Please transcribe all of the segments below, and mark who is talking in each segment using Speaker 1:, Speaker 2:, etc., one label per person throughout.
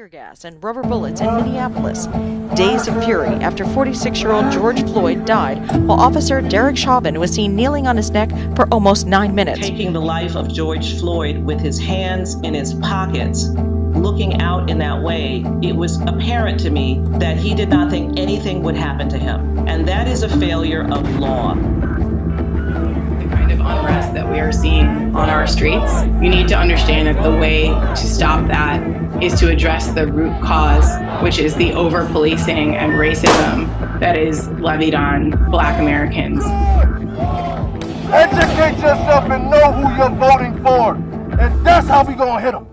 Speaker 1: tear gas and rubber bullets in Minneapolis. Days of fury after 46-year-old George Floyd died while Officer Derek Chauvin was seen kneeling on his neck for almost 9 minutes.
Speaker 2: Taking the life of George Floyd with his hands in his pockets, looking out in that way, it was apparent to me that he did not think anything would happen to him. And that is a failure of law.
Speaker 3: Unrest that we are seeing on our streets, you need to understand that the way to stop that is to address the root cause, which is the over-policing and racism that is levied on Black Americans.
Speaker 4: Educate yourself and know who you're voting for, and that's how we gonna hit him.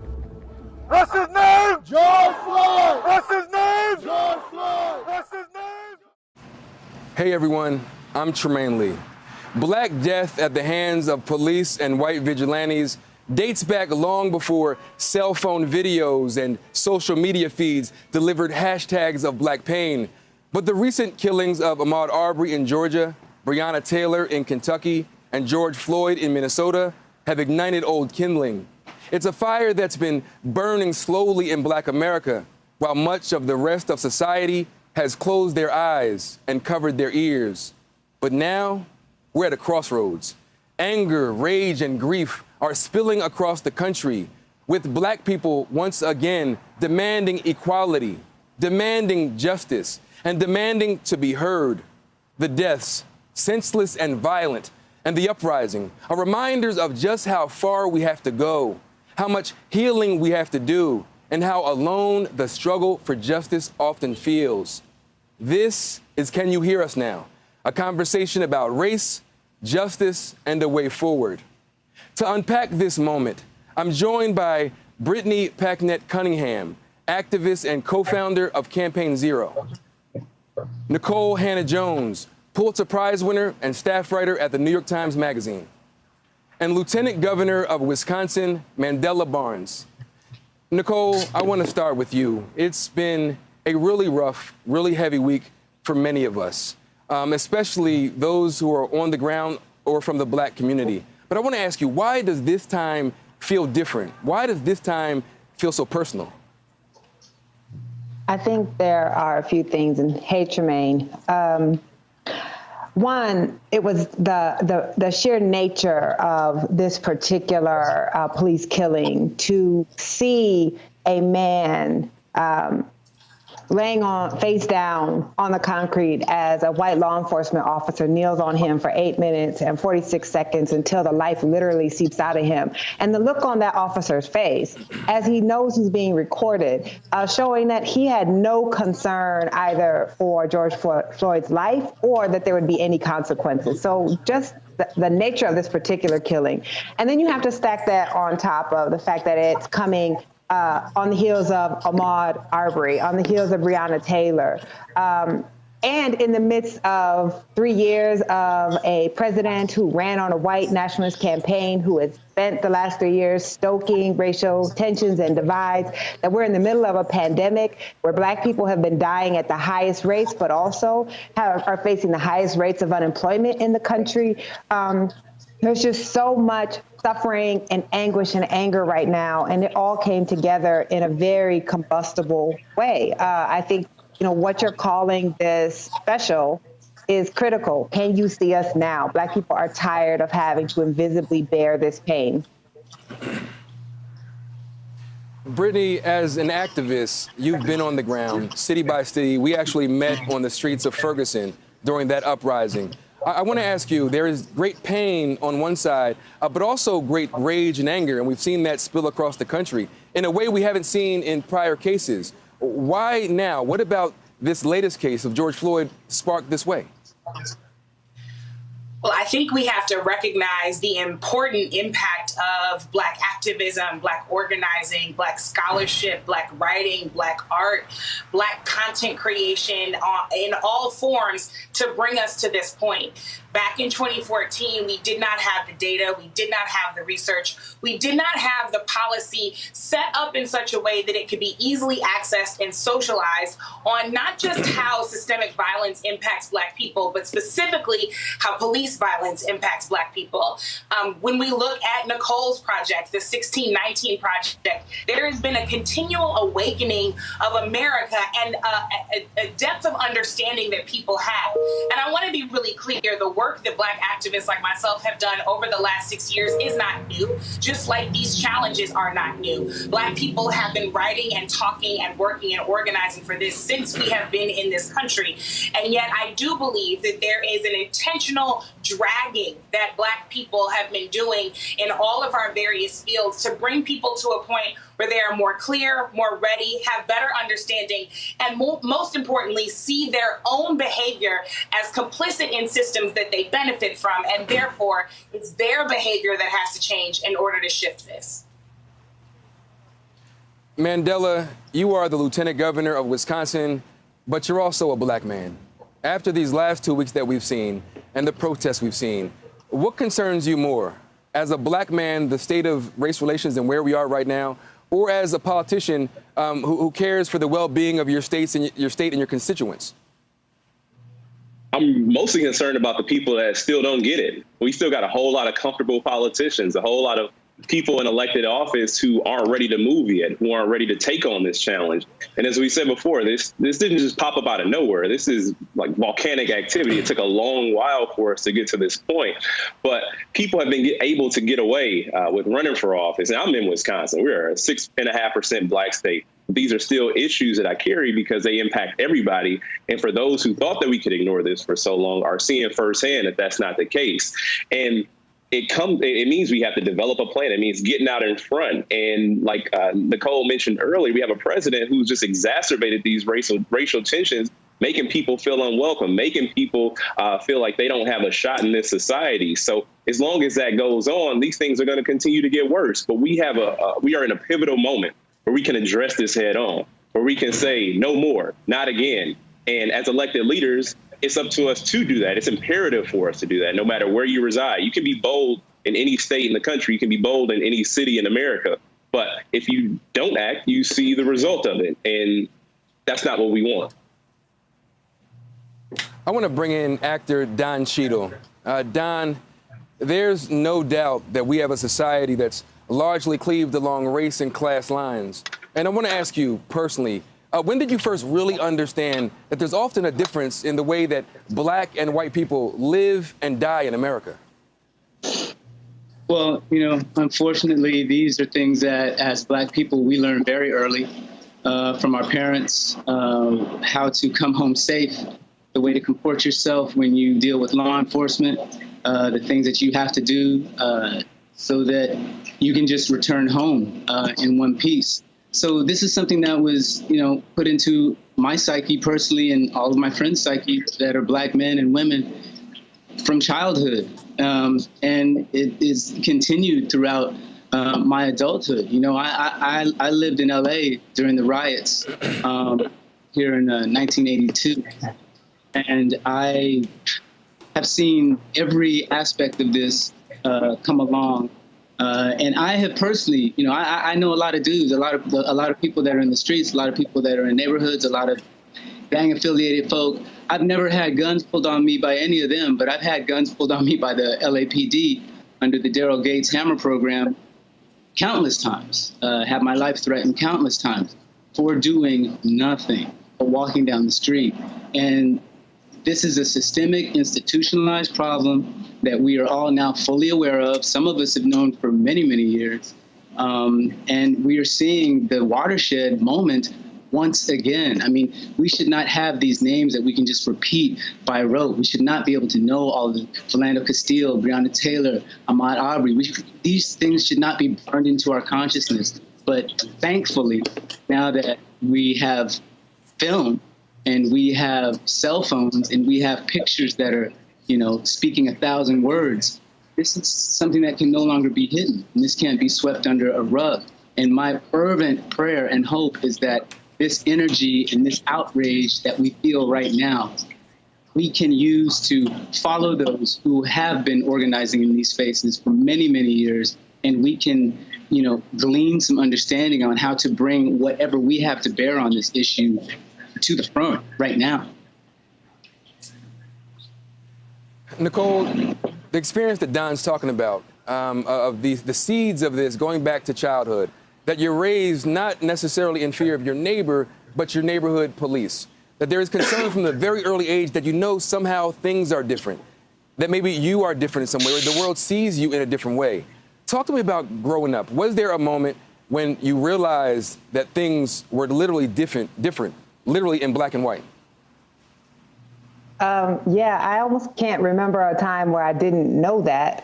Speaker 4: What's his name? George Floyd! What's his name? George Floyd! What's his name?
Speaker 5: Hey everyone, I'm Trymaine Lee. Black death at the hands of police and white vigilantes dates back long before cell phone videos and social media feeds delivered hashtags of black pain. But the recent killings of Ahmaud Arbery in Georgia, Breonna Taylor in Kentucky, and George Floyd in Minnesota have ignited old kindling. It's a fire that's been burning slowly in Black America, while much of the rest of society has closed their eyes and covered their ears. But now, we're at a crossroads. Anger, rage, and grief are spilling across the country, with Black people once again demanding equality, demanding justice, and demanding to be heard. The deaths, senseless and violent, and the uprising are reminders of just how far we have to go, how much healing we have to do, and how alone the struggle for justice often feels. This is Can You Hear Us Now? A conversation about race, justice, and the way forward. To unpack this moment, I'm joined by Brittany Packnett Cunningham, activist and co-founder of Campaign Zero, Nikole Hannah-Jones, Pulitzer Prize winner and staff writer at the New York Times Magazine, and Lieutenant Governor of Wisconsin, Mandela Barnes. Nikole, I want to start with you. It's been a really rough, really heavy week for many of us. Especially those who are on the ground or from the Black community. But I want to ask you, why does this time feel different? Why does this time feel so personal?
Speaker 6: I think there are a few things, and hey, Trymaine. One, it was the sheer nature of this particular police killing, to see a man laying on face down on the concrete as a white law enforcement officer kneels on him for 8 minutes and 46 seconds until the life literally seeps out of him. And the look on that officer's face as he knows he's being recorded, showing that he had no concern either for George Floyd's life or that there would be any consequences. So just the nature of this particular killing. And then you have to stack that on top of the fact that it's coming on the heels of Ahmaud Arbery, on the heels of Breonna Taylor, and in the midst of 3 years of a president who ran on a white nationalist campaign, who has spent the last 3 years stoking racial tensions and divides, that we're in the middle of a pandemic where Black people have been dying at the highest rates, but also are facing the highest rates of unemployment in the country. There's just so much suffering and anguish and anger right now, and it all came together in a very combustible way. I think, what you're calling this special is critical. Can you see us now? Black people are tired of having to invisibly bear this pain.
Speaker 5: Brittany, as an activist, you've been on the ground, city by city. We actually met on the streets of Ferguson during that uprising. I want to ask you, there is great pain on one side, but also great rage and anger, and we've seen that spill across the country in a way we haven't seen in prior cases. Why now? What about this latest case of George Floyd sparked this way?
Speaker 7: Well, I think we have to recognize the important impact of Black activism, Black organizing, Black scholarship, Black writing, Black art, Black content creation in all forms to bring us to this point. Back in 2014, we did not have the data, we did not have the research, we did not have the policy set up in such a way that it could be easily accessed and socialized on not just how systemic violence impacts Black people, but specifically how police violence impacts Black people. When we look at Nikole's project, the 1619 Project, there has been a continual awakening of America and a depth of understanding that people have. And I want to be really clear, the work that Black activists like myself have done over the last 6 years is not new, just like these challenges are not new. Black people have been writing and talking and working and organizing for this since we have been in this country. And yet I do believe that there is an intentional dragging that Black people have been doing in all of our various fields to bring people to a point where they are more clear, more ready, have better understanding, and most importantly, see their own behavior as complicit in systems that they benefit from, and therefore it's their behavior that has to change in order to shift this.
Speaker 5: Mandela, you are the Lieutenant Governor of Wisconsin, but you're also a Black man. After these last 2 weeks that we've seen and the protests we've seen, what concerns you more? As a Black man, the state of race relations and where we are right now, or as a politician who cares for the well-being of your state and your constituents?
Speaker 8: I'm mostly concerned about the people that still don't get it. We still got a whole lot of comfortable politicians, a whole lot of people in elected office who aren't ready to move yet, who aren't ready to take on this challenge. And as we said before, this didn't just pop up out of nowhere. This is like volcanic activity. It took a long while for us to get to this point. But people have been able to get away with running for office. And I'm in Wisconsin. We're a 6.5% Black state. These are still issues that I carry because they impact everybody. And for those who thought that we could ignore this for so long are seeing firsthand that that's not the case. And it means we have to develop a plan. It means getting out in front. And like Nikole mentioned earlier, we have a president who's just exacerbated these racial tensions, making people feel unwelcome, making people feel like they don't have a shot in this society. So as long as that goes on, these things are going to continue to get worse. But we are in a pivotal moment where we can address this head on, where we can say no more, not again. And as elected leaders, it's up to us to do that. It's imperative for us to do that, no matter where you reside. You can be bold in any state in the country. You can be bold in any city in America. But if you don't act, you see the result of it. And that's not what we want.
Speaker 5: I want to bring in actor Don Cheadle. Don, there's no doubt that we have a society that's largely cleaved along race and class lines. And I want to ask you personally, when did you first really understand that there's often a difference in the way that Black and white people live and die in America?
Speaker 9: Well, unfortunately, these are things that as Black people, we learn very early from our parents, how to come home safe, the way to comport yourself when you deal with law enforcement, the things that you have to do so that you can just return home in one piece. So this is something that was, put into my psyche personally and all of my friends' psyche that are Black men and women from childhood. And it is continued throughout my adulthood. I lived in LA during the riots here in 1982. And I have seen every aspect of this come along. And I have personally, I know a lot of dudes, a lot of people that are in the streets, a lot of people that are in neighborhoods, a lot of gang-affiliated folk. I've never had guns pulled on me by any of them, but I've had guns pulled on me by the LAPD under the Daryl Gates Hammer program countless times, had my life threatened countless times for doing nothing, for walking down the street. And this is a systemic, institutionalized problem that we are all now fully aware of. Some of us have known for many, many years. And we are seeing the watershed moment once again. I mean, we should not have these names that we can just repeat by rote. We should not be able to know all of them. Philando Castile, Breonna Taylor, Ahmaud Arbery. These things should not be burned into our consciousness. But thankfully, now that we have film and we have cell phones and we have pictures that are, speaking 1,000 words, this is something that can no longer be hidden. And this can't be swept under a rug. And my fervent prayer and hope is that this energy and this outrage that we feel right now we can use to follow those who have been organizing in these spaces for many, many years. And we can, glean some understanding on how to bring whatever we have to bear on this issue to the front right now.
Speaker 5: Nikole, the experience that Don's talking about, of the seeds of this going back to childhood, that you're raised not necessarily in fear of your neighbor, but your neighborhood police, that there is concern from the very early age that somehow things are different, that maybe you are different in some way, or the world sees you in a different way. Talk to me about growing up. Was there a moment when you realized that things were literally different, literally in black and white?
Speaker 6: Yeah, I almost can't remember a time where I didn't know that.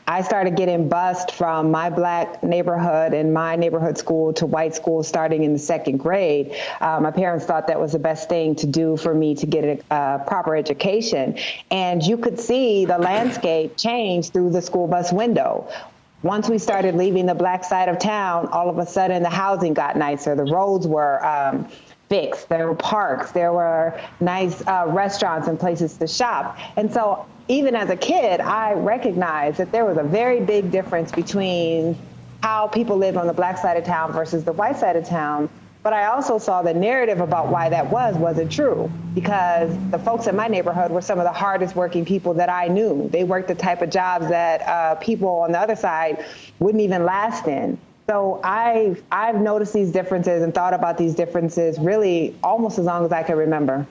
Speaker 6: I started getting bused from my black neighborhood and my neighborhood school to white school starting in the 2nd grade. My parents thought that was the best thing to do for me to get a proper education. And you could see the landscape change through the school bus window. Once we started leaving the black side of town, all of a sudden the housing got nicer. The roads were fixed. There were parks. There were nice restaurants and places to shop. And so even as a kid, I recognized that there was a very big difference between how people lived on the black side of town versus the white side of town. But I also saw the narrative about why that wasn't true, because the folks in my neighborhood were some of the hardest working people that I knew. They worked the type of jobs that people on the other side wouldn't even last in. So I've noticed these differences and thought about these differences really almost as long as I can remember.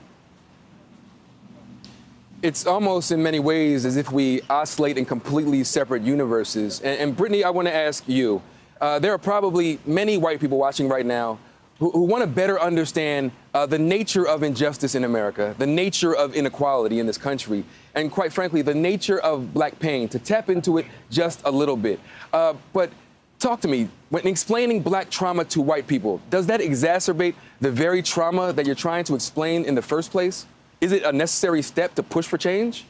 Speaker 5: It's almost in many ways as if we oscillate in completely separate universes. And Brittany, I want to ask you, there are probably many white people watching right now who want to better understand the nature of injustice in America, the nature of inequality in this country, and quite frankly, the nature of black pain, to tap into it just a little bit. But talk to me, when explaining black trauma to white people, does that exacerbate the very trauma that you're trying to explain in the first place? Is it a necessary step to push for change?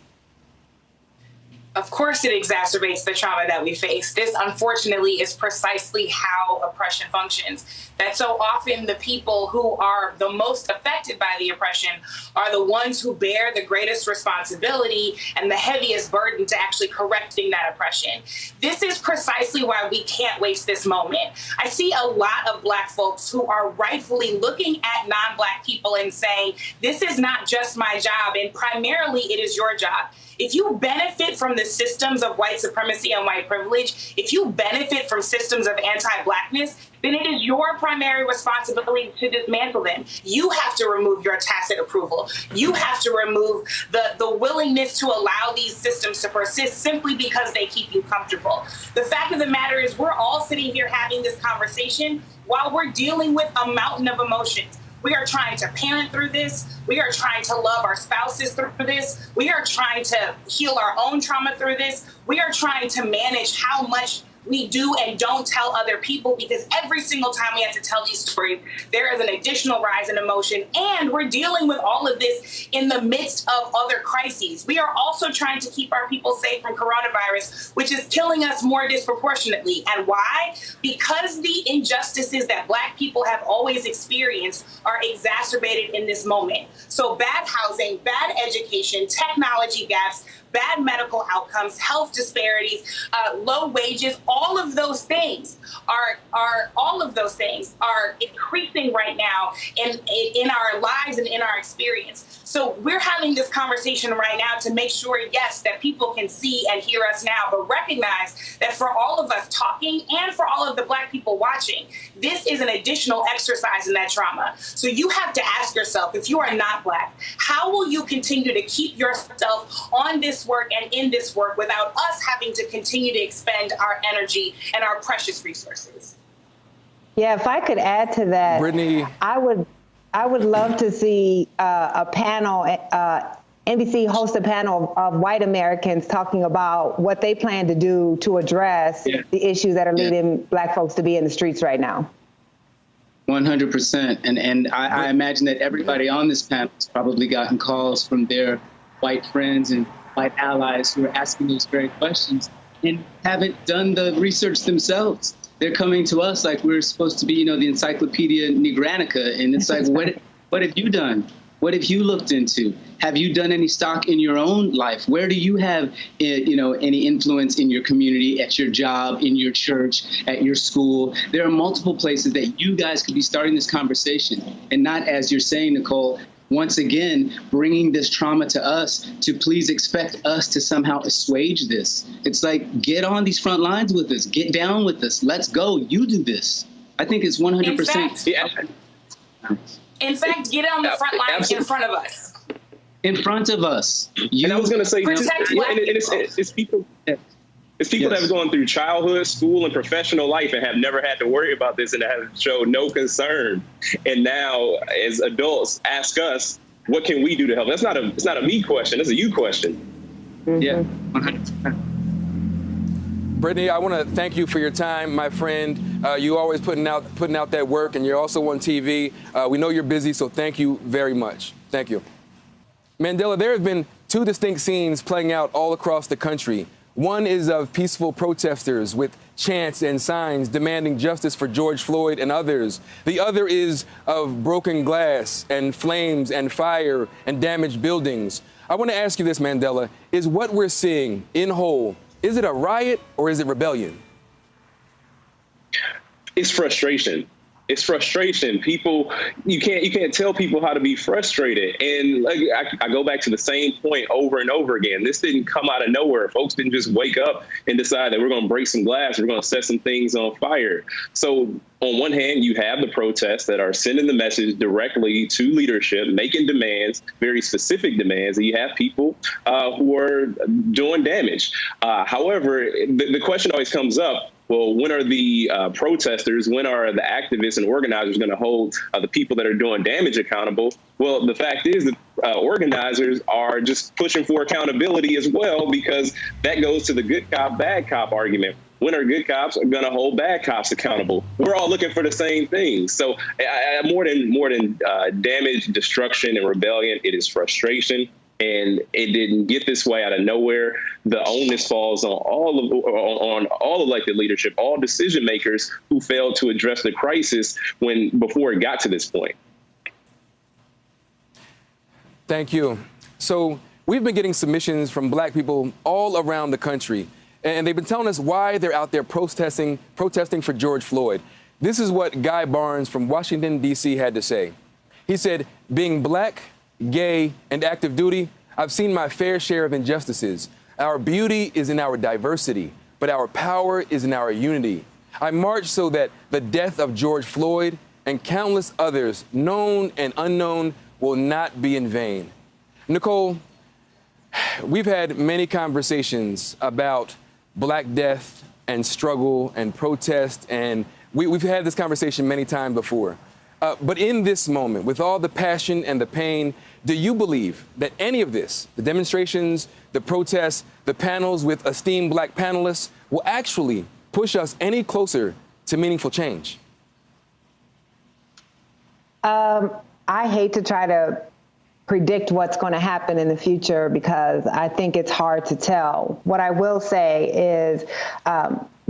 Speaker 7: Of course it exacerbates the trauma that we face. This, unfortunately, is precisely how oppression functions. That so often the people who are the most affected by the oppression are the ones who bear the greatest responsibility and the heaviest burden to actually correcting that oppression. This is precisely why we can't waste this moment. I see a lot of black folks who are rightfully looking at non-black people and saying, this is not just my job, and primarily it is your job. If you benefit from the systems of white supremacy and white privilege, if you benefit from systems of anti-blackness, then it is your primary responsibility to dismantle them. You have to remove your tacit approval. You have to remove the willingness to allow these systems to persist simply because they keep you comfortable. The fact of the matter is we're all sitting here having this conversation while we're dealing with a mountain of emotions. We are trying to parent through this. We are trying to love our spouses through this. We are trying to heal our own trauma through this. We are trying to manage how much we do and don't tell other people, because every single time we have to tell these stories, there is an additional rise in emotion. And we're dealing with all of this in the midst of other crises. We are also trying to keep our people safe from coronavirus, which is killing us more disproportionately. And why? Because the injustices that Black people have always experienced are exacerbated in this moment. So bad housing, bad education, technology gaps, bad medical outcomes, health disparities, low wages, all of those things are increasing right now in our lives and in our experience. So we're having this conversation right now to make sure, yes, that people can see and hear us now, but recognize that for all of us talking and for all of the Black people watching, this is an additional exercise in that trauma. So you have to ask yourself, if you are not Black, how will you continue to keep yourself on this work and in this work without us having to continue to expend our energy and our precious resources?
Speaker 6: Yeah, if I could add to that,
Speaker 5: Brittany,
Speaker 6: I would love to see a panel, NBC host a panel of white Americans talking about what they plan to do to address the issues that are leading Black folks to be in the streets right now.
Speaker 9: 100%. And I imagine that everybody on this panel has probably gotten calls from their white friends and white allies who are asking those very questions and haven't done the research themselves. They're coming to us like we're supposed to be, the Encyclopedia Nigrantica. And it's like, what have you done? What have you looked into? Have you done any stock in your own life? Where do you have, any influence in your community, at your job, in your church, at your school? There are multiple places that you guys could be starting this conversation, and not, as you're saying, Nikole, once again, bringing this trauma to us to please expect us to somehow assuage this. It's like, get on these front lines with us, get down with us, let's go, you do this. I think it's 100%.
Speaker 7: In fact, get on the front lines in front of us.
Speaker 9: In front of us.
Speaker 8: And I was going to say, it's people that have gone through childhood, school, and professional life and have never had to worry about this and have showed no concern. And now, as adults, ask us, what can we do to help? It's not a me question. It's a you question.
Speaker 9: Mm-hmm. Yeah, 100%.
Speaker 5: Brittany, I want to thank you for your time, my friend. You always putting out that work, and you're also on TV. We know you're busy, so thank you very much. Thank you. Mandela, there have been two distinct scenes playing out all across the country. One is of peaceful protesters with chants and signs demanding justice for George Floyd and others. The other is of broken glass and flames and fire and damaged buildings. I want to ask you this, Mandela. Is what we're seeing in whole, is it a riot or is it rebellion?
Speaker 8: It's frustration. It's frustration. People, you can't tell people how to be frustrated. And I go back to the same point over and over again. This didn't come out of nowhere. Folks didn't just wake up and decide that we're going to break some glass. We're going to set some things on fire. So on one hand, you have the protests that are sending the message directly to leadership, making demands, very specific demands. And you have people who are doing damage. However, the question always comes up, well, when are the protesters, when are the activists and organizers going to hold the people that are doing damage accountable? Well, the fact is that organizers are just pushing for accountability as well, because that goes to the good cop, bad cop argument. When are good cops going to hold bad cops accountable? We're all looking for the same thing. So more than damage, destruction, and rebellion, it is frustration. And it didn't get this way out of nowhere. The onus falls on all elected leadership, all decision makers who failed to address the crisis before it got to this point.
Speaker 5: Thank you. So we've been getting submissions from Black people all around the country, and they've been telling us why they're out there protesting for George Floyd. This is what Guy Barnes from Washington, D.C. had to say. He said, being Black, gay, and active duty, I've seen my fair share of injustices. Our beauty is in our diversity, but our power is in our unity. I march so that the death of George Floyd and countless others, known and unknown, will not be in vain. Nikole, we've had many conversations about Black death and struggle and protest, and we've had this conversation many times before. But in this moment, with all the passion and the pain, do you believe that any of this, the demonstrations, the protests, the panels with esteemed Black panelists, will actually push us any closer to meaningful change?
Speaker 6: I hate to try to predict what's going to happen in the future because I think it's hard to tell. What I will say is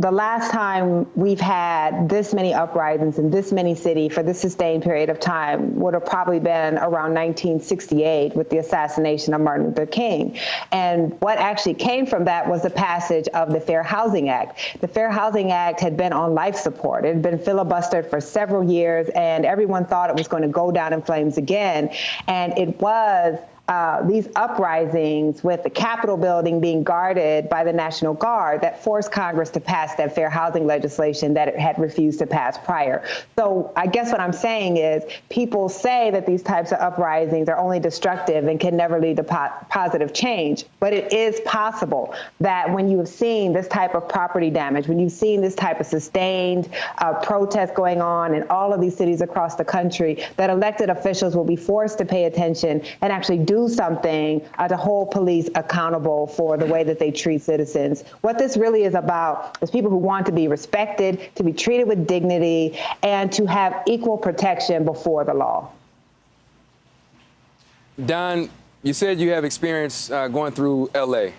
Speaker 6: the last time we've had this many uprisings in this many cities for this sustained period of time would have probably been around 1968 with the assassination of Martin Luther King. And what actually came from that was the passage of the Fair Housing Act. The Fair Housing Act had been on life support. It had been filibustered for several years, and everyone thought it was going to go down in flames again. And it was these uprisings with the Capitol building being guarded by the National Guard that forced Congress to pass that fair housing legislation that it had refused to pass prior. So I guess what I'm saying is people say that these types of uprisings are only destructive and can never lead to positive change. But it is possible that when you have seen this type of property damage, when you've seen this type of sustained protest going on in all of these cities across the country, that elected officials will be forced to pay attention and actually do something to hold police accountable for the way that they treat citizens. What this really is about is people who want to be respected, to be treated with dignity, and to have equal protection before the law.
Speaker 5: Don, you said you have experience going through L.A.,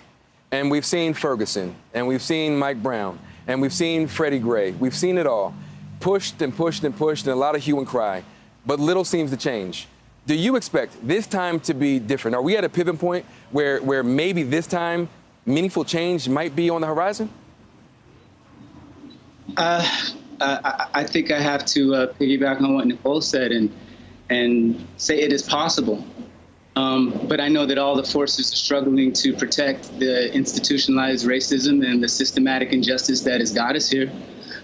Speaker 5: and we've seen Ferguson, and we've seen Mike Brown, and we've seen Freddie Gray. We've seen it all. Pushed and pushed and pushed, and a lot of hue and cry. But little seems to change. Do you expect this time to be different? Are we at a pivot point where maybe this time meaningful change might be on the horizon?
Speaker 9: I think I have to piggyback on what Nikole said and say it is possible. But I know that all the forces are struggling to protect the institutionalized racism and the systematic injustice that has got us here.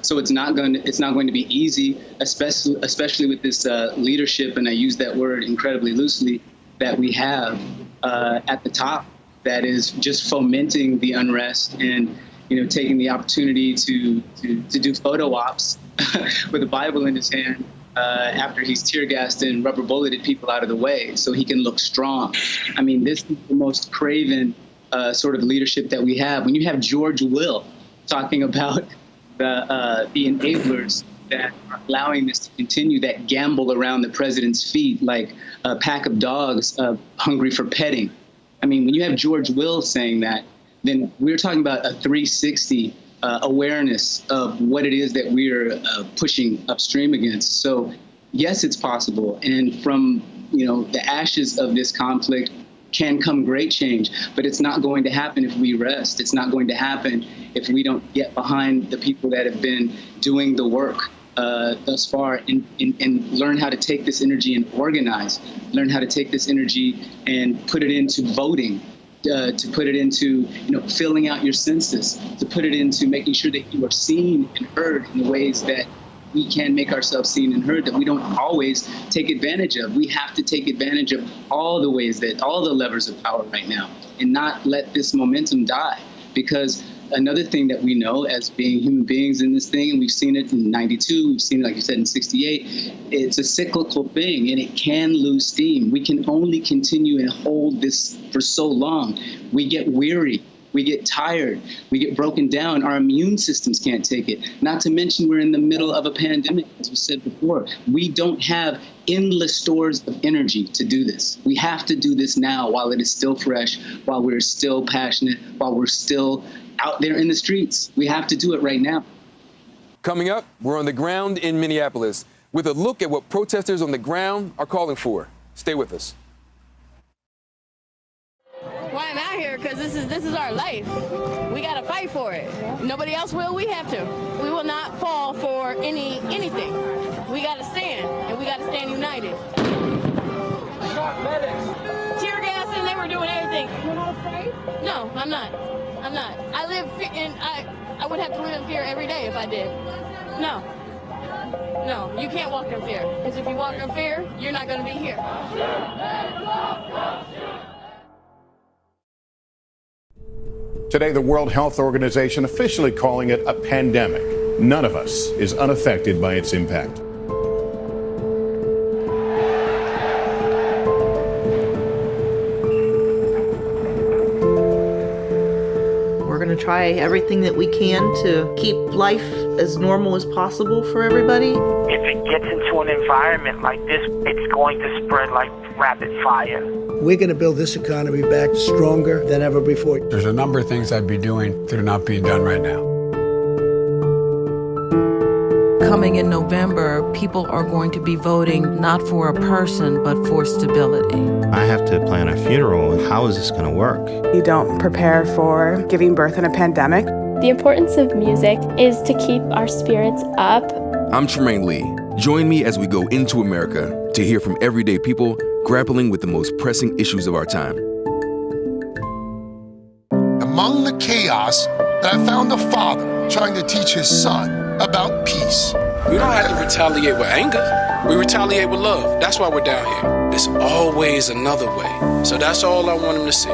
Speaker 9: So it's not going to be easy, especially with this leadership, and I use that word incredibly loosely, that we have at the top that is just fomenting the unrest and taking the opportunity to do photo ops with a Bible in his hand after he's tear gassed and rubber bulleted people out of the way so he can look strong. I mean, this is the most craven sort of leadership that we have. When you have George Will talking about the enablers that are allowing this to continue, that gamble around the president's feet like a pack of dogs hungry for petting. I mean, when you have George Will saying that, then we're talking about a 360 awareness of what it is that we're pushing upstream against. So yes, it's possible. And from the ashes of this conflict can come great change, but it's not going to happen if we rest. It's not going to happen if we don't get behind the people that have been doing the work thus far and learn how to take this energy and organize, learn how to take this energy and put it into voting, to put it into filling out your census, to put it into making sure that you are seen and heard in the ways that we can make ourselves seen and heard, that we don't always take advantage of. We have to take advantage of all the ways that, all the levers of power right now, and not let this momentum die. Because another thing that we know as being human beings in this thing, and we've seen it in 92, we've seen it, like you said, in 68, it's a cyclical thing and it can lose steam. We can only continue and hold this for so long. We get weary. We get tired, we get broken down, our immune systems can't take it. Not to mention we're in the middle of a pandemic, as we said before. We don't have endless stores of energy to do this. We have to do this now while it is still fresh, while we're still passionate, while we're still out there in the streets. We have to do it right now.
Speaker 5: Coming up, we're on the ground in Minneapolis with a look at what protesters on the ground are calling for. Stay with us.
Speaker 10: Why I'm out here, because this is our life. We got to fight for it. Nobody else will. We have to. We will not fall for anything. We got to stand, and we got to stand united. Tear gas, and they were doing everything. You're not afraid? No, I'm not. I'm not. I live in. I would have to live in fear every day if I did. No. No, you can't walk in fear. Because if you walk in fear, you're not going to be here.
Speaker 11: Today, the World Health Organization officially calling it a pandemic. None of us is unaffected by its impact.
Speaker 12: We're going to try everything that we can to keep life as normal as possible for everybody.
Speaker 13: If it gets into an environment like this, it's going to spread like rapid fire.
Speaker 14: We're going to build this economy back stronger than ever before.
Speaker 15: There's a number of things I'd be doing that are not being done right now.
Speaker 16: Coming in November, people are going to be voting not for a person, but for stability.
Speaker 17: I have to plan a funeral. How is this going to work?
Speaker 18: You don't prepare for giving birth in a pandemic.
Speaker 19: The importance of music is to keep our spirits up.
Speaker 20: I'm Trymaine Lee. Join me as we go into America to hear from everyday people grappling with the most pressing issues of our time.
Speaker 21: Among the chaos, that I found a father trying to teach his son about peace.
Speaker 22: We don't have to retaliate with anger. We retaliate with love. That's why we're down here. There's always another way. So that's all I want him to see.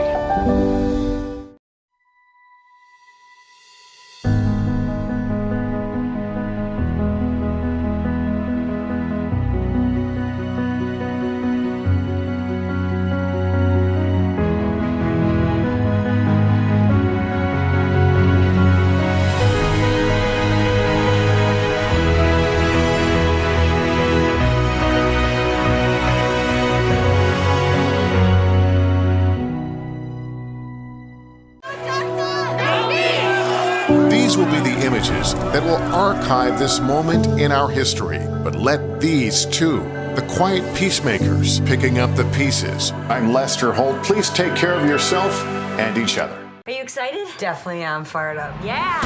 Speaker 21: These will be the images that will archive this moment in our history. But let these, too,
Speaker 11: the quiet peacemakers picking up the pieces. I'm Lester Holt. Please take care of yourself and each other.
Speaker 1: Are you excited? Definitely am fired up. Yeah!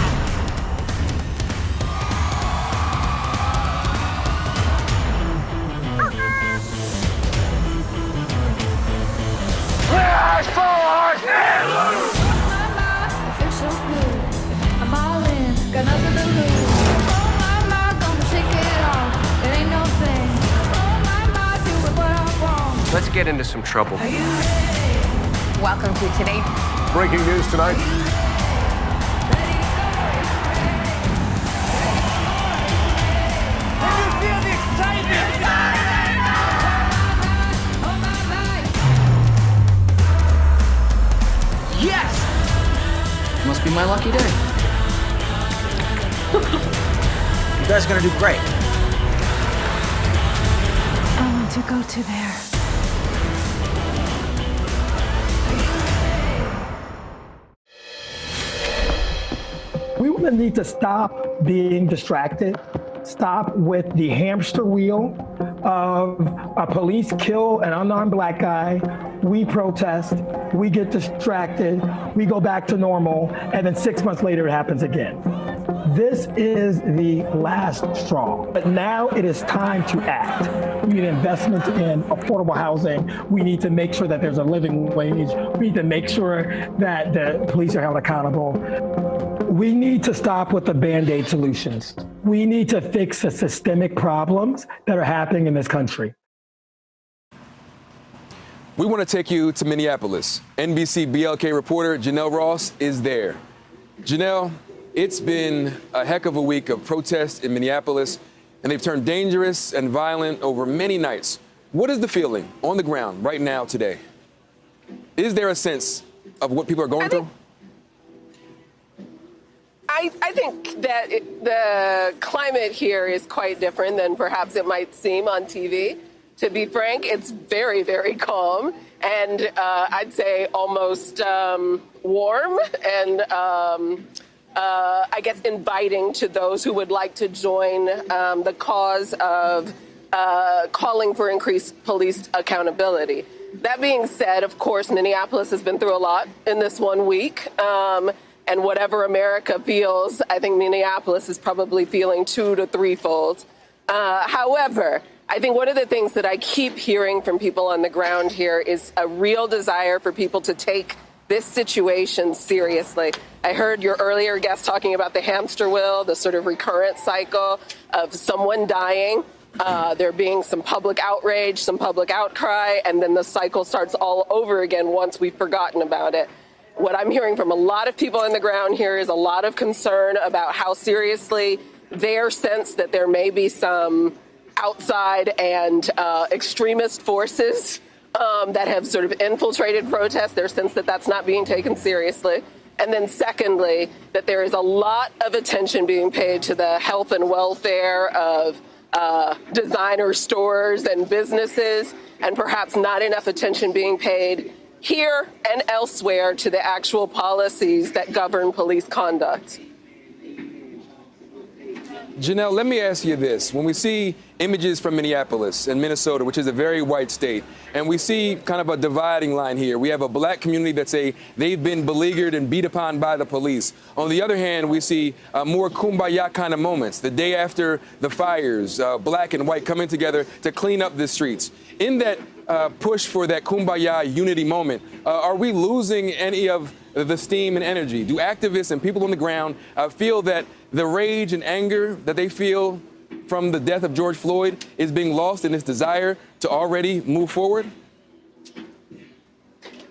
Speaker 2: Let's get into some trouble.
Speaker 1: Welcome to Today.
Speaker 11: Breaking news tonight.
Speaker 2: Yes! Must be my lucky day. You guys are gonna do great.
Speaker 23: I want to go to there.
Speaker 24: We will need to stop being distracted, stop with the hamster wheel of a police kill an unarmed black guy, we protest, we get distracted, we go back to normal, and then 6 months later it happens again. This is the last straw, but now it is time to act. We need investment in affordable housing. We need to make sure that there's a living wage. We need to make sure that the police are held accountable. We need to stop with the Band-Aid solutions. We need to fix the systemic problems that are happening in this country.
Speaker 5: We want to take you to Minneapolis. NBC BLK reporter Janelle Ross is there. Janelle, it's been a heck of a week of protests in Minneapolis, and they've turned dangerous and violent over many nights. What is the feeling on the ground right now today? Is there a sense of what people are going through?
Speaker 25: I think that the climate here is quite different than perhaps it might seem on TV. To be frank, it's very, very calm and I'd say almost warm and I guess inviting to those who would like to join the cause of calling for increased police accountability. That being said, of course, Minneapolis has been through a lot in this 1 week. And whatever America feels, I think Minneapolis is probably feeling 2 to 3-fold. However, I think one of the things that I keep hearing from people on the ground here is a real desire for people to take this situation seriously. I heard your earlier guest talking about the hamster wheel, the sort of recurrent cycle of someone dying, there being some public outrage, some public outcry, and then the cycle starts all over again once we've forgotten about it. What I'm hearing from a lot of people on the ground here is a lot of concern about how seriously their sense that there may be some outside and extremist forces that have sort of infiltrated protests, their sense that that's not being taken seriously. And then secondly, that there is a lot of attention being paid to the health and welfare of designer stores and businesses, and perhaps not enough attention being paid here and elsewhere to the actual policies that govern police conduct.
Speaker 5: Janelle, let me ask you this. When we see images from Minneapolis and Minnesota, which is a very white state, and we see kind of a dividing line here. We have a black community that say they've been beleaguered and beat upon by the police. On the other hand, we see more kumbaya kind of moments. The day after the fires, black and white coming together to clean up the streets. In that push for that kumbaya unity moment, are we losing any of the steam and energy? Do activists and people on the ground feel that the rage and anger that they feel from the death of George Floyd is being lost in this desire to already move forward?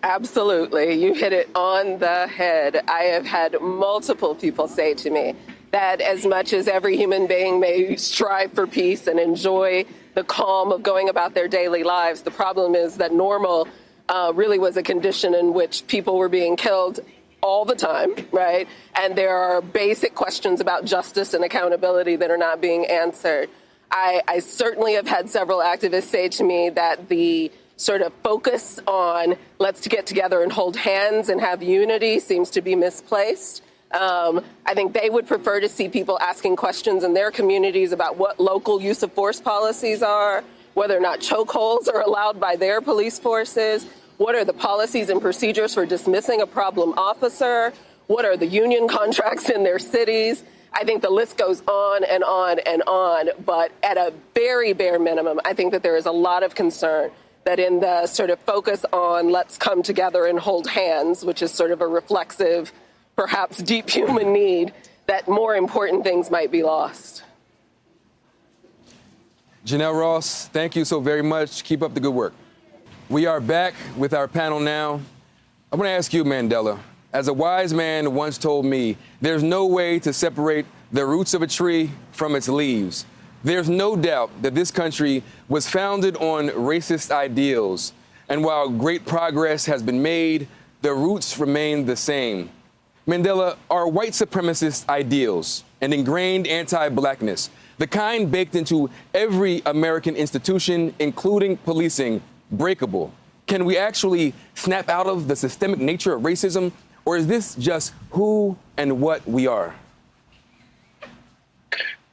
Speaker 25: Absolutely. You hit it on the head. I have had multiple people say to me that as much as every human being may strive for peace and enjoy the calm of going about their daily lives, the problem is that normal really was a condition in which people were being killed all the time, right? And there are basic questions about justice and accountability that are not being answered. I certainly have had several activists say to me that the sort of focus on let's get together and hold hands and have unity seems to be misplaced. I think they would prefer to see people asking questions in their communities about what local use of force policies are, whether or not chokeholds are allowed by their police forces. What are the policies and procedures for dismissing a problem officer? What are the union contracts in their cities? I think the list goes on and on and on. But at a very bare minimum, I think that there is a lot of concern that in the sort of focus on let's come together and hold hands, which is sort of a reflexive, perhaps deep human need, that more important things might be lost.
Speaker 5: Janelle Ross, thank you so very much. Keep up the good work. We are back with our panel now. I want to ask you, Mandela, as a wise man once told me, there's no way to separate the roots of a tree from its leaves. There's no doubt that this country was founded on racist ideals. And while great progress has been made, the roots remain the same. Mandela, are white supremacist ideals and ingrained anti-blackness, the kind baked into every American institution, including policing, breakable? Can we actually snap out of the systemic nature of racism, or is this just who and what we are?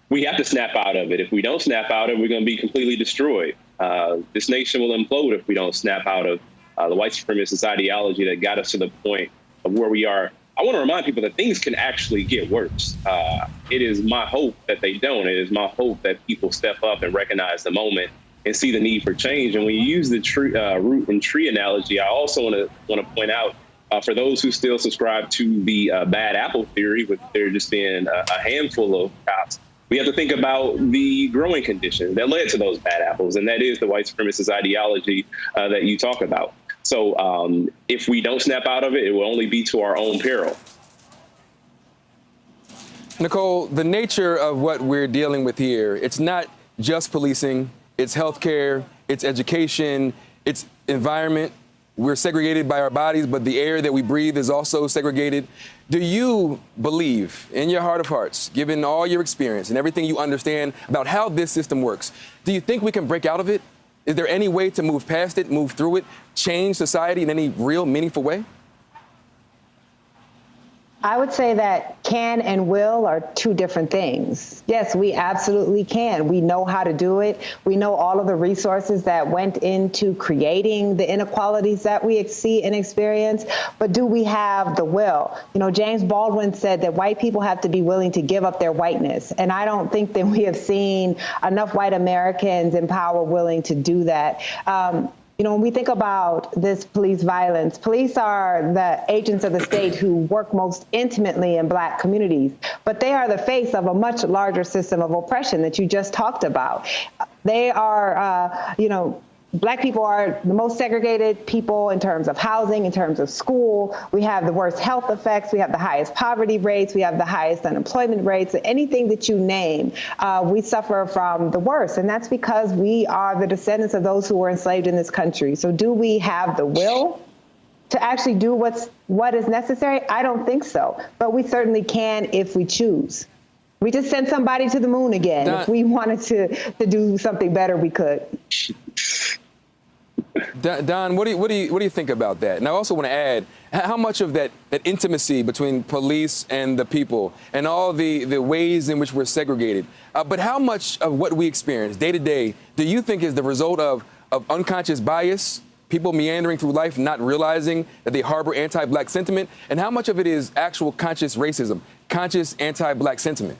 Speaker 3: We have to snap out of it. If we don't snap out of it, we're going to be completely destroyed. This nation will implode if we don't snap out of the white supremacist ideology that got us to the point of where we are. I want to remind people that things can actually get worse. It is my hope that they don't. It is my hope that people step up and recognize the moment and see the need for change. And when you use the root and tree analogy, I also want to point out, for those who still subscribe to the bad apple theory, with there just being a handful of cops, we have to think about the growing condition that led to those bad apples, and that is the white supremacist ideology that you talk about. So if we don't snap out of it, it will only be to our own peril.
Speaker 5: Nikole, the nature of what we're dealing with here, it's not just policing, it's healthcare, it's education, it's environment. We're segregated by our bodies, but the air that we breathe is also segregated. Do you believe, in your heart of hearts, given all your experience and everything you understand about how this system works, do you think we can break out of it? Is there any way to move past it, move through it, change society in any real, meaningful way?
Speaker 4: I would say that can and will are two different things. Yes, we absolutely can. We know how to do it. We know all of the resources that went into creating the inequalities that we see and experience, but do we have the will? You know, James Baldwin said that white people have to be willing to give up their whiteness, and I don't think that we have seen enough white Americans in power willing to do that. You know, when we think about this police violence, police are the agents of the state who work most intimately in Black communities, but they are the face of a much larger system of oppression that you just talked about. They are, you know, Black people are the most segregated people in terms of housing, in terms of school. We have the worst health effects. We have the highest poverty rates. We have the highest unemployment rates. Anything that you name, we suffer from the worst. And that's because we are the descendants of those who were enslaved in this country. So do we have the will to actually do what is necessary? I don't think so. But we certainly can if we choose. We just sent somebody to the moon again. If we wanted to do something better, we could.
Speaker 5: Don, what do you think about that? And I also want to add, how much of that intimacy between police and the people and all the ways in which we're segregated, but how much of what we experience day to day do you think is the result of unconscious bias, people meandering through life not realizing that they harbor anti-Black sentiment, and how much of it is actual conscious racism, conscious anti-Black sentiment?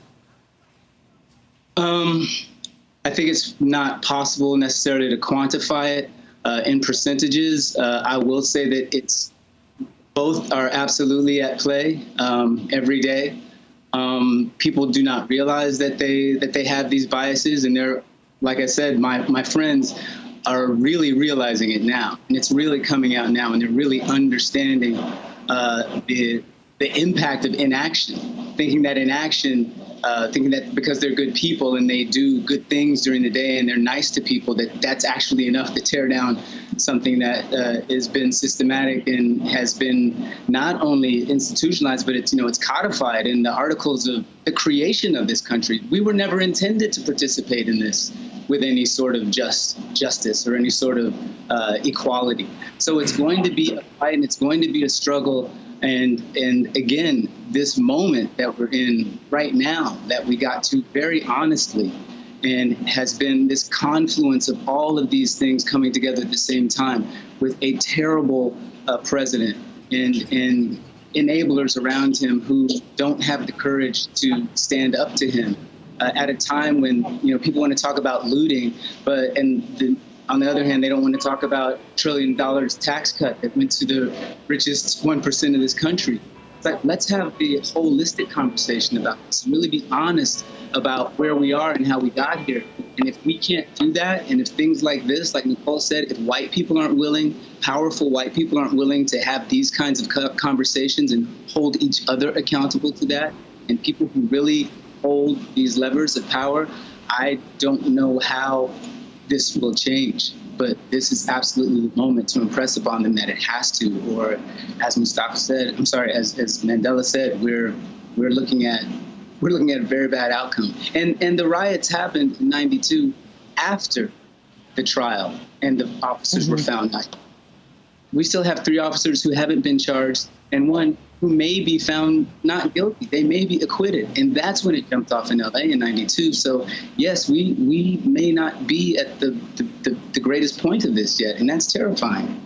Speaker 9: I think it's not possible necessarily to quantify it in percentages. I will say that it's both are absolutely at play every day. People do not realize that they have these biases, and they're, like I said, my friends are really realizing it now, and it's really coming out now, and they're really understanding the impact of inaction, thinking that inaction. Thinking that because they're good people and they do good things during the day and they're nice to people, that's actually enough to tear down something that has been systematic and has been not only institutionalized, but it's codified in the articles of the creation of this country. We were never intended to participate in this with any sort of justice or any sort of equality. So it's going to be a fight and it's going to be a struggle. And again, this moment that we're in right now, that we got to very honestly and has been this confluence of all of these things coming together at the same time, with a terrible president and enablers around him who don't have the courage to stand up to him at a time when, you know, people want to talk about looting, but on the other hand, they don't want to talk about $1 trillion tax cut that went to the richest 1% of this country. It's like, let's have the holistic conversation about this, really be honest about where we are and how we got here. And if we can't do that, and if things like this, like Nikole said, if white people aren't willing, powerful white people aren't willing to have these kinds of conversations and hold each other accountable to that, and people who really hold these levers of power, I don't know how this will change. But this is absolutely the moment to impress upon them that it has to, or as Mandela said, we're looking at a very bad outcome. And the riots happened in '92 after the trial and the officers were found not guilty. We still have 3 officers who haven't been charged and 1 who may be found not guilty. They may be acquitted. And that's when it jumped off in LA in '92. So yes, we may not be at the greatest point of this yet, and that's terrifying.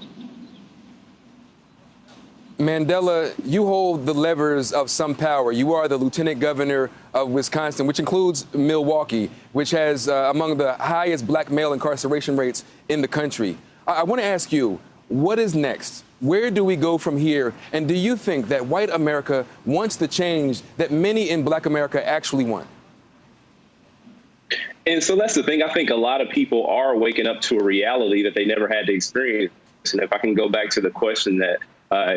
Speaker 5: Mandela, you hold the levers of some power. You are the lieutenant governor of Wisconsin, which includes Milwaukee, which has among the highest black male incarceration rates in the country. I want to ask you, what is next? Where do we go from here? And do you think that white America wants the change that many in black America actually want?
Speaker 3: And so that's the thing. I think a lot of people are waking up to a reality that they never had to experience. And if I can go back to the question that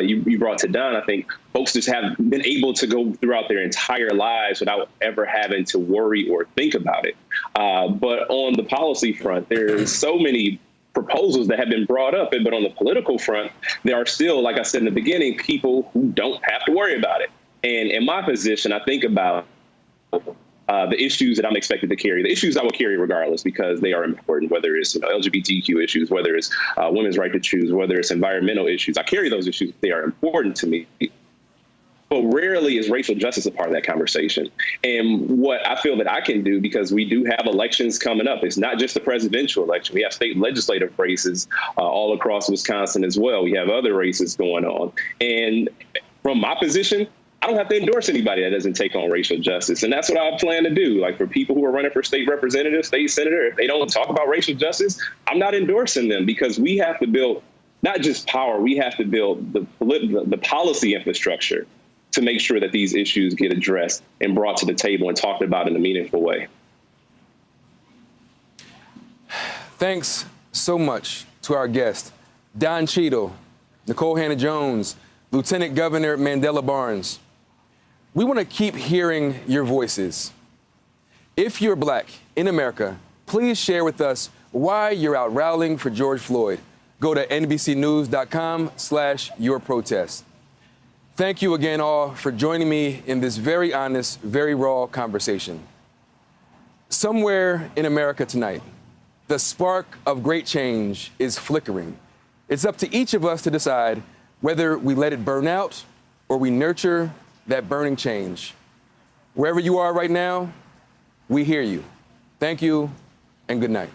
Speaker 3: you brought to Don, I think folks just have been able to go throughout their entire lives without ever having to worry or think about it. But on the policy front, there's so many proposals that have been brought up. But on the political front, there are still, like I said in the beginning, people who don't have to worry about it. And in my position, I think about the issues that I'm expected to carry, the issues I will carry regardless, because they are important, whether it's LGBTQ issues, whether it's women's right to choose, whether it's environmental issues. I carry those issues. They are important to me. But rarely is racial justice a part of that conversation. And what I feel that I can do, because we do have elections coming up, it's not just the presidential election. We have state legislative races all across Wisconsin as well. We have other races going on. And from my position, I don't have to endorse anybody that doesn't take on racial justice. And that's what I plan to do. Like, for people who are running for state representative, state senator, if they don't talk about racial justice, I'm not endorsing them, because we have to build not just power, we have to build the policy infrastructure to make sure that these issues get addressed and brought to the table and talked about in a meaningful way.
Speaker 5: Thanks so much to our guest, Don Cheadle, Nikole Hannah-Jones, Lieutenant Governor Mandela Barnes. We want to keep hearing your voices. If you're black in America, please share with us why you're out rallying for George Floyd. Go to NBCnews.com/yourprotest. Thank you again all for joining me in this very honest, very raw conversation. Somewhere in America tonight, the spark of great change is flickering. It's up to each of us to decide whether we let it burn out or we nurture that burning change. Wherever you are right now, we hear you. Thank you and good night.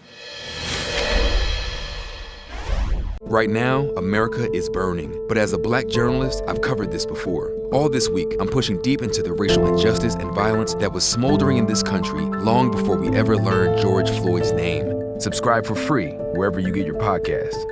Speaker 20: Right now, America is burning. But as a black journalist, I've covered this before. All this week, I'm pushing deep into the racial injustice and violence that was smoldering in this country long before we ever learned George Floyd's name. Subscribe for free wherever you get your podcasts.